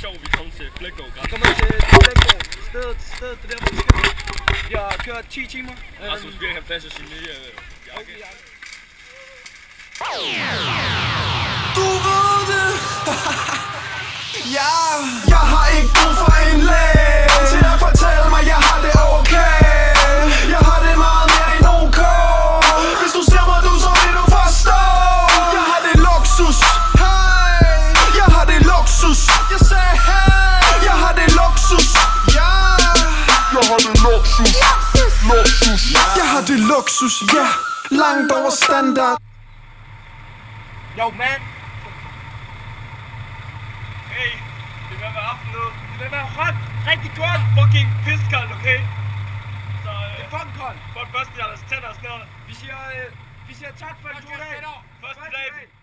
sjovt, vi kom til Flækgaard. Vi kommer til Flækgaard. Stedet det der, hvor vi skal. Vi har kørt 10 timer. Rasmus Birk har passet sin nye jakke. Du ved det. Ja, jeg har ikke brug for en læge til at fortælle mig, jeg har det okay. Jeg har det meget mere end OK. Hvis du ser mig nu, så vil du forstå. Jeg har det luksus. Hey, jeg har det luksus. Jeg sagde hey, jeg har det luksus. Ja, jeg har det luksus. Luksus. Jeg har det luksus, ja. Langt over standard. Yo, man. Hey, det vil være aften nu. Det vil være hot. Rigtig godt. Fucking piskoldt, okay? Så Det er fucking koldt. for det første, jeg har tænder og sådan noget. Vi siger tak for en god dag. Første dag.